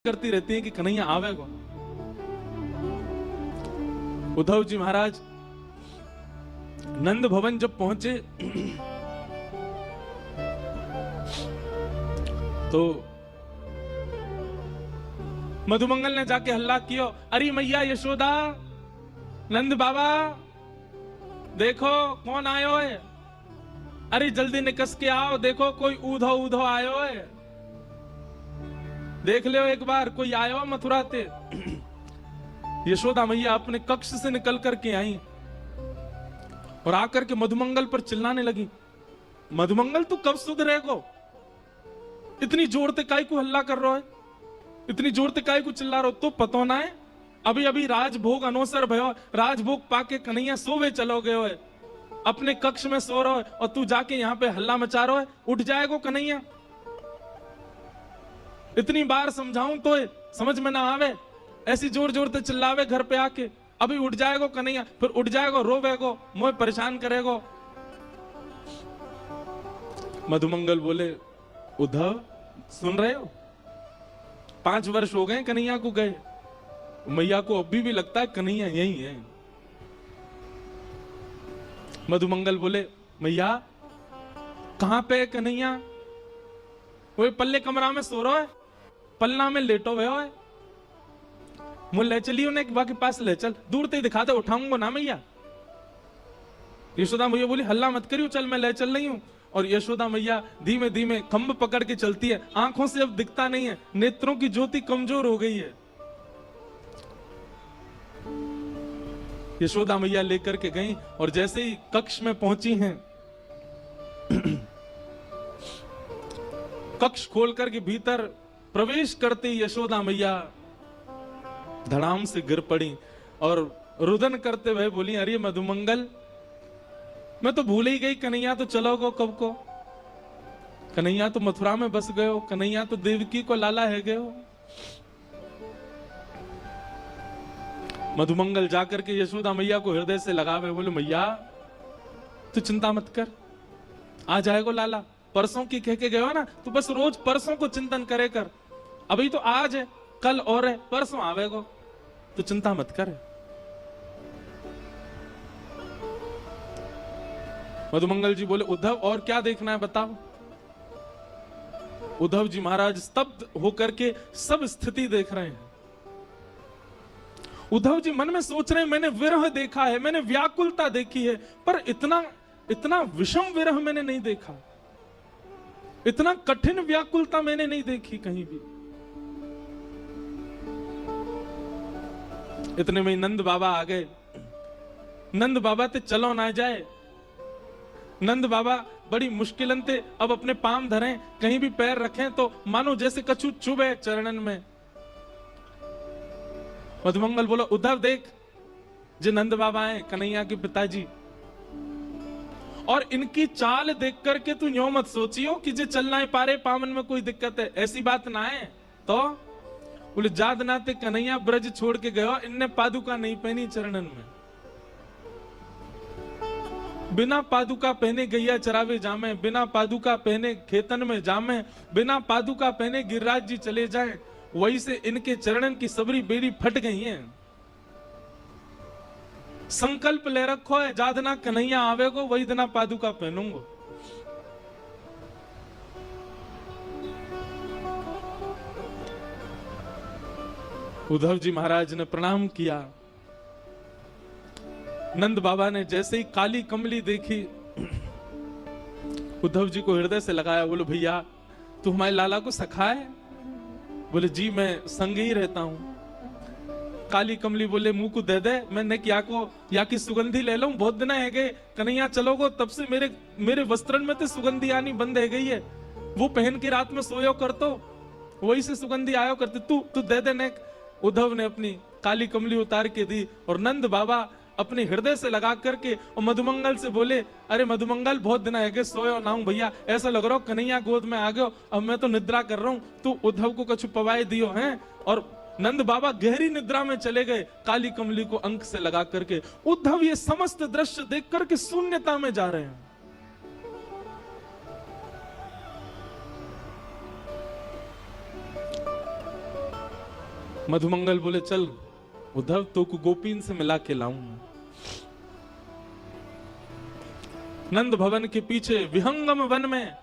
करती रहती है कि कन्हैया आवेगा। उद्धव जी महाराज नंद भवन जब पहुंचे तो मधुमंगल ने जाके हल्ला किया, अरे मैया यशोदा, नंद बाबा देखो कौन आयो है, अरे जल्दी निकस के आओ, देखो कोई ऊधो ऊधो आयो है, देख लो एक बार कोई आयो मथुरा ते। यशोदा मैया अपने कक्ष से निकल करके आई और आकर के मधुमंगल पर चिल्लाने लगी, मधुमंगल तू कब सुधरेगो, इतनी जोर से काय को हल्ला कर रहा है, इतनी जोर से काय को चिल्ला रहा हो, तो पतो ना है अभी अभी राजभोग अनोसर भयो, राजभोग पाके कन्हैया सोवे चलो गयो है, अपने कक्ष में सो रहा है और तू जाके यहाँ पे हल्ला मचा रहा है, उठ जाएगो कन्हैया। इतनी बार समझाऊं तो समझ में ना आवे, ऐसी जोर जोर से चिल्लावे घर पे आके, अभी उठ जाएगो कन्हैया, फिर उठ जाएगो रोवेगो, मोह परेशान करेगो। मधुमंगल बोले, उद्धव सुन रहे हो, 5 वर्ष हो गए कन्हैया को गए, मैया को अभी भी लगता है कन्हैया यही है। मधुमंगल बोले, मैया कहां पे है कन्हैया, वो पल्ले कमरा में सो रहा है, पलना में लेटो हुए है, मुझे ले चलिए उन्हें बाकी पास ले चल, दूर से दिखाते उठाऊंगा ना मैया। यशोदा मैया बोली, हल्ला मत करियो, चल मैं ले चल रही हूं। और यशोदा मैया धीमे धीमे खंभ पकड़ के चलती है, आंखों से अब दिखता नहीं है, नेत्रों की ज्योति कमजोर हो गई है। यशोदा मैया लेकर के गई और जैसे ही कक्ष में पहुंची हैं, कक्ष खोल करके भीतर प्रवेश करते ही यशोदा मैया धड़ाम से गिर पड़ी और रुदन करते हुए बोली, अरे मधुमंगल, मैं तो भूल ही गई, कन्हैया तो चलोगो कब को, कन्हैया तो मथुरा में बस गए हो, कन्हैया तो देवकी को लाला है गए हो। मधुमंगल जाकर के यशोदा मैया को हृदय से लगावे, बोले मैया तू चिंता मत कर, आ जाएगो लाला, परसों की कह के गए हो ना, तू बस रोज परसों को चिंतन करे कर, अभी तो आज है, कल और है, परसों आवेगो, तू चिंता मत कर। मधुमंगल जी बोले, उद्धव और क्या देखना है बताओ। उद्धव जी महाराज स्तब्ध होकर के सब स्थिति देख रहे हैं। उद्धव जी मन में सोच रहे हैं, मैंने विरह देखा है, मैंने व्याकुलता देखी है, पर इतना इतना विषम विरह मैंने नहीं देखा, इतना कठिन व्याकुलता मैंने नहीं देखी कहीं भी। इतने में नंद बाबा आ गए। नंद बाबा ते चलो ना जाए, नंद बाबा बड़ी मुश्किलन ते अब अपने पांव धरें, कहीं भी पैर रखें तो मानो जैसे कछु चुभे चरणन में। मधुमंगल बोलो, उद्धव देख, जे नंद बाबा हैं कन्हैया के पिताजी, और इनकी चाल देख करके तू यूं मत सोचियो कि जे चल ना पारे पावन में कोई दिक्कत है, ऐसी बात ना है। तो बोले, जाद नाते कन्हैया ब्रज छोड़ के गयो, इनने पादुका नहीं पहनी चरणन में, बिना पादुका पहने गैया चरावे जामे, बिना पादुका पहने खेतन में जामे, बिना पादुका पहने गिरिराज जी चले जाएं, वही से इनके चरणन की सबरी बेरी फट गई है। संकल्प ले रखो है, जादना कन्हैया आवेगो वही दिना पादुका पहनूंगो। उद्धव जी महाराज ने प्रणाम किया। नंद बाबा ने जैसे ही काली कमली देखी, उद्धव जी को हृदय से लगाया, बोलो भैया तू हमारे लाला को सखा है? बोले जी मैं संग ही रहता हूं। काली कमली बोले, मुंह को दे दे, मैं क्या को या की सुगंधी ले लूं, बहुत दिन है गए कन्हैया चलोगो तब से मेरे वस्त्रन में तो सुगंधी आनी बंद है गई है, वो पहन के रात में सोयो कर तो वही से सुगंधी आयो करते, तू दे दे ने। उद्धव ने अपनी काली कमली उतार के दी और नंद बाबा अपने हृदय से लगा करके और मधुमंगल से बोले, अरे मधुमंगल बहुत दिन है सोयो ना हूं भैया, ऐसा लग रहा हो कन्हैया गोद में आ गयो, अब मैं तो निद्रा कर रहा हूं, तू उद्धव को कछु पवाए दियो है। और नंद बाबा गहरी निद्रा में चले गए, काली कमली को अंक से लगा करके। उद्धव ये समस्त दृश्य देख करके शून्यता में जा रहे हैं। मधुमंगल बोले चल उद्धव तो को गोपीन से मिला के लाऊं। नंद भवन के पीछे विहंगम वन में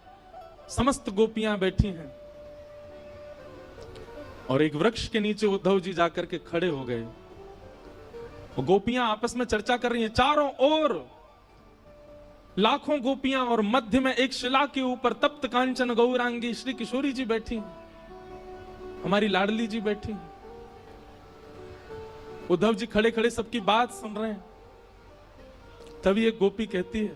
समस्त गोपियां बैठी हैं और एक वृक्ष के नीचे उद्धव जी जाकर के खड़े हो गए। गोपियां आपस में चर्चा कर रही हैं। चारों ओर लाखों गोपियां और मध्य में एक शिला के ऊपर तप्त कांचन गौरांगी श्री किशोरी जी बैठी, हमारी लाडली जी बैठी। उद्धव जी खड़े खड़े सबकी बात सुन रहे हैं। तभी एक गोपी कहती है,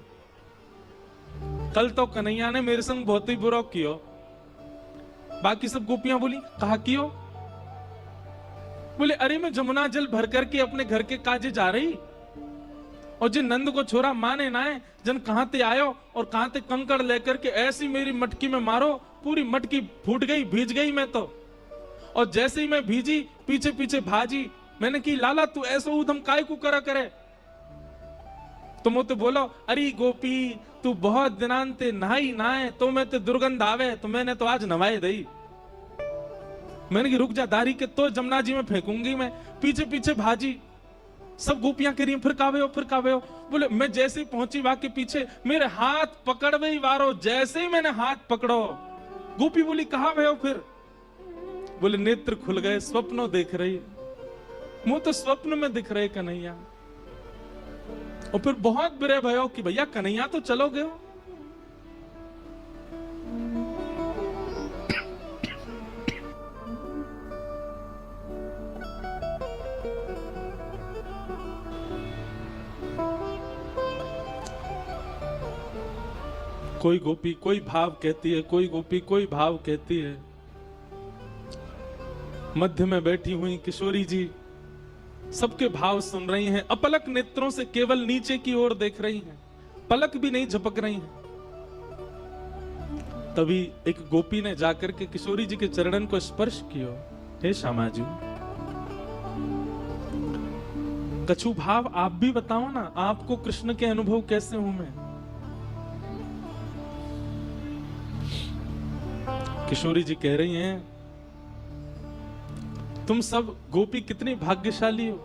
कल तो कन्हैया ने मेरे संग बहुत ही बुरा किया। बाकी सब गोपियां बोली, कहा कियो? बोले अरे मैं जमुना जल भर करके अपने घर के काजे जा रही और जिन नंद को छोरा माने ना है, जन कहां ते आयो और कहां ते कंकड़ लेकर के ऐसी मेरी मटकी में मारो, पूरी मटकी फूट गई, भीज गई मैं तो। और जैसे ही मैं भीजी पीछे पीछे भाजी। मैंने की लाला तू ऐसो उधम काय को करा करे? तुम तो बोलो अरे गोपी तू बहुत दिनांते नहाई नहाए तो मैं ते दुर्गंध आवे, तो मैंने तो आज नवाए दई। मैंने की रुक जा दारी के तो जमुना जी में फेंकूंगी मैं। पीछे पीछे भाजी, सब गोपियां कह रही फिर कावे हो फिर कावे हो। बोले मैं जैसे ही पहुंची वहां के पीछे मेरे हाथ पकड़वे ही वारो। जैसे ही मैंने हाथ पकड़ो गोपी बोली कहां वे हो फिर? बोले नेत्र खुल गए, स्वप्नों देख रही, मुंह तो स्वप्न में दिख रहे कन्हैया। और फिर बहुत बुरे भयो कि भैया कन्हैया तो चलोगे हो। कोई गोपी कोई भाव कहती है, कोई गोपी कोई भाव कहती है। मध्य में बैठी हुई किशोरी जी सबके भाव सुन रही हैं, अपलक नेत्रों से केवल नीचे की ओर देख रही हैं, पलक भी नहीं झपक रही हैं। तभी एक गोपी ने जाकर के किशोरी जी के चरणन को स्पर्श किया। हे श्यामा जी, कछु भाव आप भी बताओ ना, आपको कृष्ण के अनुभव कैसे हूं मैं? किशोरी जी कह रही हैं, तुम सब गोपी कितनी भाग्यशाली हो,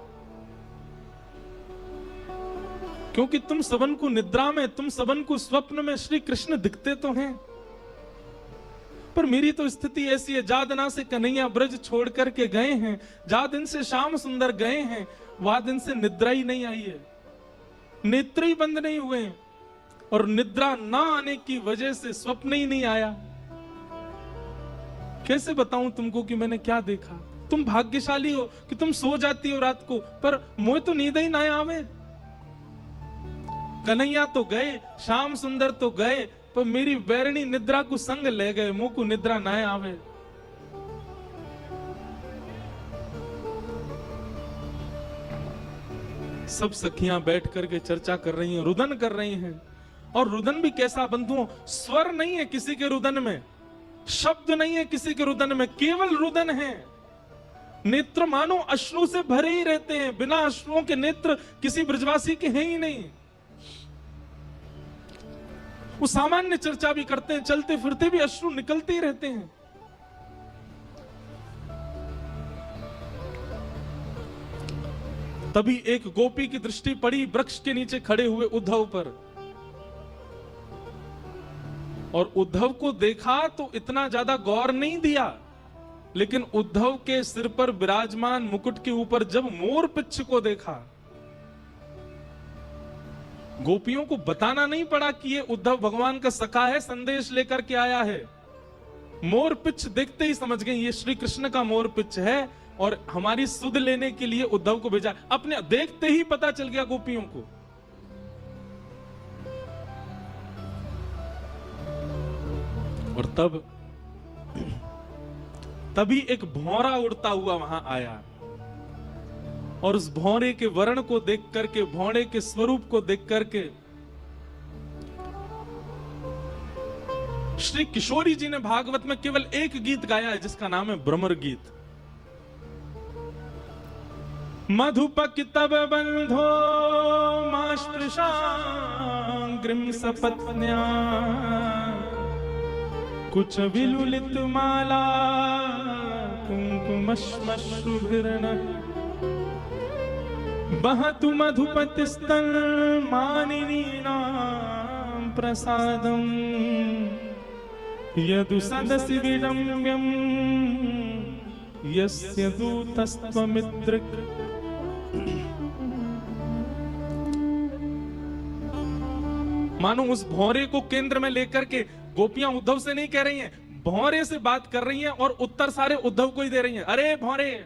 क्योंकि तुम सबन को निद्रा में, तुम सबन को स्वप्न में श्री कृष्ण दिखते तो हैं। पर मेरी तो स्थिति ऐसी है, जा दिना से कन्हैया ब्रज छोड़ करके गए हैं, जा दिन से श्याम सुंदर गए हैं, वह दिन से निद्रा ही नहीं आई है, नेत्र ही बंद नहीं हुए हैं, और निद्रा ना आने की वजह से स्वप्न ही नहीं आया। कैसे बताऊं तुमको कि मैंने क्या देखा? तुम भाग्यशाली हो कि तुम सो जाती हो रात को, पर मुझे तो नींद ही ना आवे। कन्हैया तो गए, श्याम सुंदर तो गए, पर मेरी बैरणी निद्रा को संग ले गए, मुंह को निद्रा ना आवे। सब सखियां बैठ करके चर्चा कर रही हैं, रुदन कर रही हैं। और रुदन भी कैसा बंधुओं, स्वर नहीं है किसी के रुदन में, शब्द नहीं है किसी के रुदन में, केवल रुदन है। नेत्र मानो अश्रु से भरे ही रहते हैं, बिना अश्रुओं के नेत्र किसी ब्रजवासी के हैं ही नहीं। वो सामान्य चर्चा भी करते हैं, चलते फिरते भी अश्रु निकलते ही रहते हैं। तभी एक गोपी की दृष्टि पड़ी वृक्ष के नीचे खड़े हुए उद्धव पर, और उद्धव को देखा तो इतना ज्यादा गौर नहीं दिया, लेकिन उद्धव के सिर पर विराजमान मुकुट के ऊपर जब मोर पिच्छ को देखा, गोपियों को बताना नहीं पड़ा कि ये उद्धव भगवान का सखा है, संदेश लेकर के आया है। मोर पिच्छ देखते ही समझ गए ये श्री कृष्ण का मोर पिच्छ है, और हमारी सुध लेने के लिए उद्धव को भेजा। अपने देखते ही पता चल गया गोपियों को। और तभी एक भौरा उड़ता हुआ वहां आया, और उस भौरे के वर्ण को देख करके, भौरे के स्वरूप को देख करके श्री किशोरी जी ने भागवत में केवल एक गीत गाया है, जिसका नाम है भ्रमर गीत। मधुपक तब बंधो मास्पृशांग्रिम सपत्न्या कुछ विलुलित माला कुंकुम मश्मश्रुभिर्नः बहतु मधुपतिस्तन्मानिनीनां प्रसादम् यदु सदसि विरम्यं यस्य दूतस्त्वमिदृक्। मानो उस भौरे को केंद्र में लेकर के गोपियां उद्धव से नहीं कह रही हैं, भौरे से बात कर रही हैं और उत्तर सारे उद्धव को ही दे रही हैं। अरे भौरे,